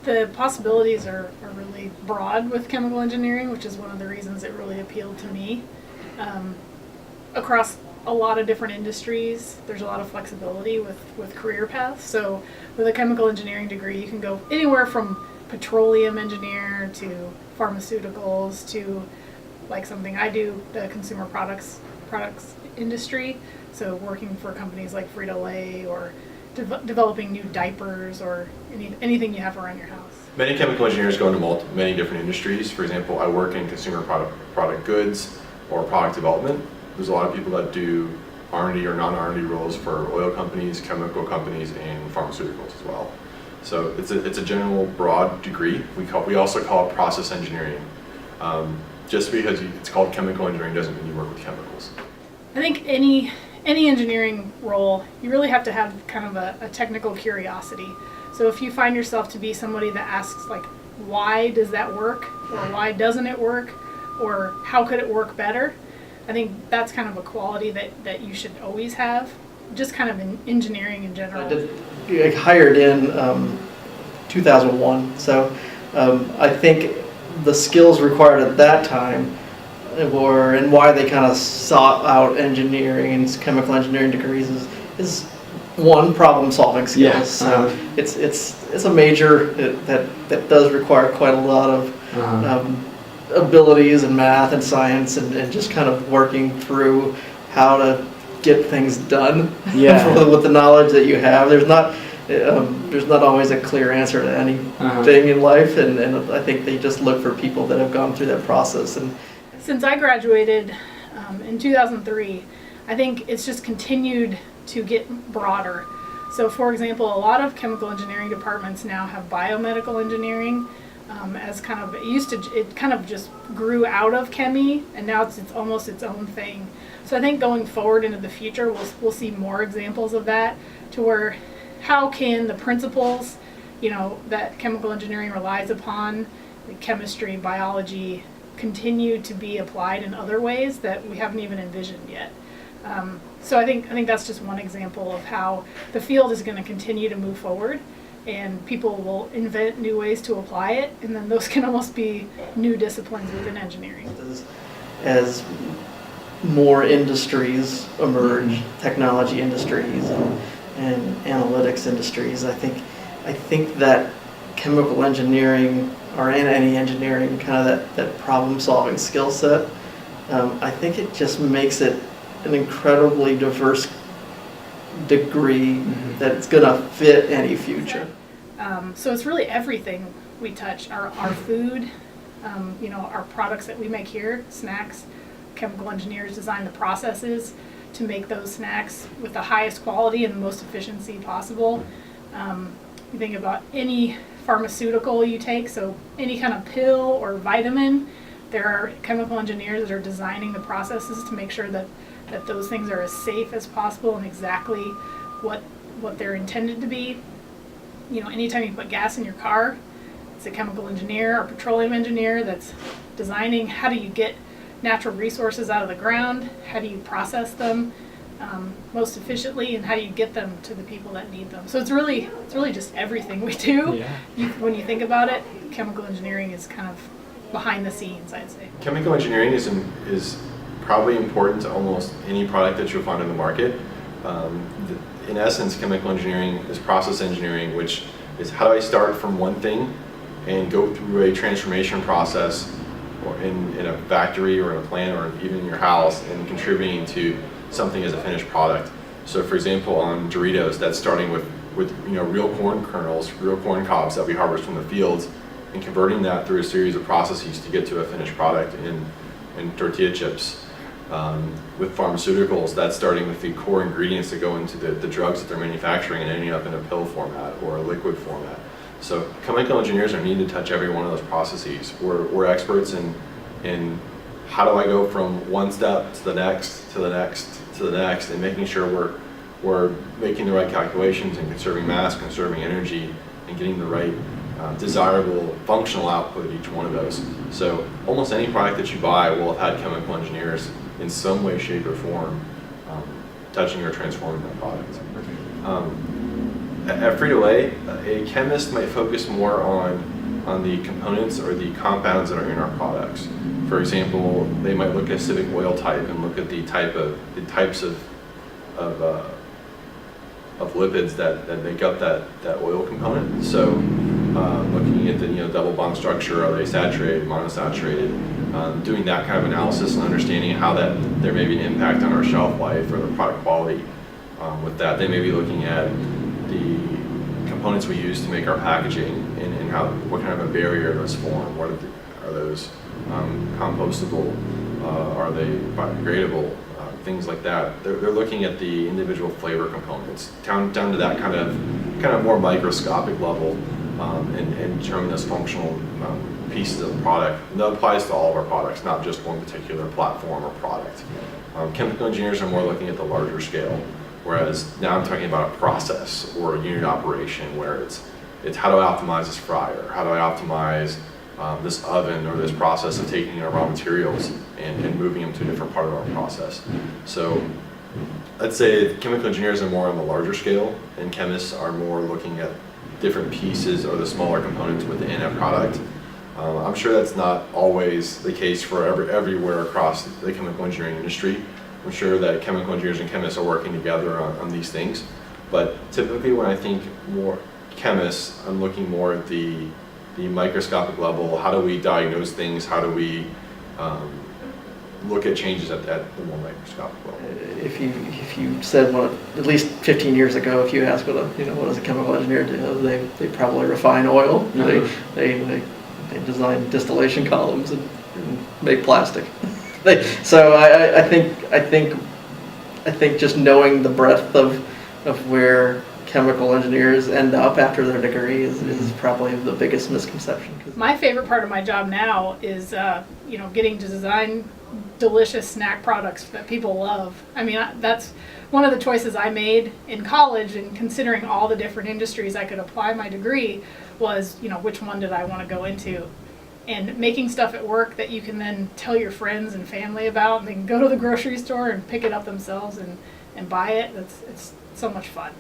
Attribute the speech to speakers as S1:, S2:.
S1: The possibilities are really broad with chemical engineering, which is one of the reasons it really appealed to me. Across a lot of different industries, there's a lot of flexibility with career paths. So with a chemical engineering degree, you can go anywhere from petroleum engineer to pharmaceuticals to like something I do, the consumer products industry. So working for companies like Frito-Lay or developing new diapers or anything you have around your house.
S2: Many chemical engineers go into many different industries. For example, I work in consumer product goods or product development. There's a lot of people that do R&D or non-R&D roles for oil companies, chemical companies, and pharmaceuticals as well. So it's a general broad degree. We also call it process engineering. Just because it's called chemical engineering doesn't mean you work with chemicals.
S1: I think any engineering role, you really have to have kind of a technical curiosity. So if you find yourself to be somebody that asks like, why does that work? Or why doesn't it work? Or how could it work better? I think that's kind of a quality that you should always have, just kind of in engineering in general.
S3: I did get hired in 2001, so I think the skills required at that time were, and why they kind of sought out engineering and chemical engineering degrees is one, problem solving skills.
S4: Yeah.
S3: So it's a major that does require quite a lot of abilities in math and science and just kind of working through how to get things done.
S4: Yeah.
S3: With the knowledge that you have. There's not always a clear answer to anything in life, and I think they just look for people that have gone through that process. And
S1: since I graduated in 2003, I think it's just continued to get broader. So for example, a lot of chemical engineering departments now have biomedical engineering as kind of, it kind of just grew out of chemi, and now it's almost its own thing. So I think going forward into the future, we'll see more examples of that, to where how can the principles, that chemical engineering relies upon, like chemistry, biology, continue to be applied in other ways that we haven't even envisioned yet. So I think that's just one example of how the field is going to continue to move forward, and people will invent new ways to apply it, and then those can almost be new disciplines within engineering.
S3: as more industries emerge, technology industries and analytics industries, I think that chemical engineering, or in any engineering, kind of that problem solving skill set, I think it just makes it an incredibly diverse degree that's gonna fit any future.
S1: So it's really everything we touch, our food, our products that we make here, snacks. Chemical engineers design the processes to make those snacks with the highest quality and the most efficiency possible. You think about any pharmaceutical you take, so any kind of pill or vitamin, there are chemical engineers that are designing the processes to make sure that those things are as safe as possible and exactly what they're intended to be. Anytime you put gas in your car, it's a chemical engineer or petroleum engineer that's designing how do you get natural resources out of the ground, how do you process them most efficiently, and how do you get them to the people that need them. So it's really just everything we do.
S4: Yeah.
S1: When you think about it, chemical engineering is kind of behind the scenes, I'd say.
S2: Chemical engineering is probably important to almost any product that you'll find in the market. In essence, chemical engineering is process engineering, which is how do I start from one thing and go through a transformation process or in a factory or in a plant or even in your house and contributing to something as a finished product. So for example, on Doritos, that's starting with real corn kernels, real corn cobs that we harvest from the fields, and converting that through a series of processes to get to a finished product in tortilla chips. With pharmaceuticals, that's starting with the core ingredients that go into the drugs that they're manufacturing and ending up in a pill format or a liquid format. So chemical engineers are needed to touch every one of those processes. We're experts in how do I go from one step to the next, to the next, to the next, and making sure we're making the right calculations and conserving mass, conserving energy, and getting the right desirable functional output of each one of those. So almost any product that you buy will have had chemical engineers in some way, shape, or form touching or transforming that product. At Frito-Lay, a chemist might focus more on the components or the compounds that are in our products. For example, they might look at acidic oil type and look at the types of lipids that make up that oil component. So, looking at the double bond structure, are they saturated, monosaturated, doing that kind of analysis and understanding how that there may be an impact on our shelf life or the product quality. With that, they may be looking at the components we use to make our packaging and what kind of a barrier those form. Are those compostable? Are they biodegradable? Things like that. They're looking at the individual flavor components down to that kind of more microscopic level, and determine those functional pieces of the product. And that applies to all of our products, not just one particular platform or product. Chemical engineers are more looking at the larger scale, whereas now I'm talking about a process or a unit operation where it's how do I optimize this fryer? How do I optimize this oven or this process of taking our raw materials and moving them to a different part of our process. So I'd say chemical engineers are more on the larger scale, and chemists are more looking at different pieces or the smaller components within a product. I'm sure that's not always the case for everywhere across the chemical engineering industry. I'm sure that chemical engineers and chemists are working together on these things, but typically when I think more chemists, I'm looking more at the microscopic level. How do we diagnose things? How do we look at changes at the more microscopic level?
S3: If you said at least 15 years ago, if you ask what does a chemical engineer do, they probably refine oil.
S2: Mm-hmm.
S3: They design distillation columns and make plastic. So I think just knowing the breadth of where chemical engineers end up after their degree is probably the biggest misconception.
S1: My favorite part of my job now is getting to design delicious snack products that people love. I mean, that's one of the choices I made in college, and considering all the different industries I could apply my degree was, which one did I want to go into? And making stuff at work that you can then tell your friends and family about, and they can go to the grocery store and pick it up themselves and buy it. It's so much fun.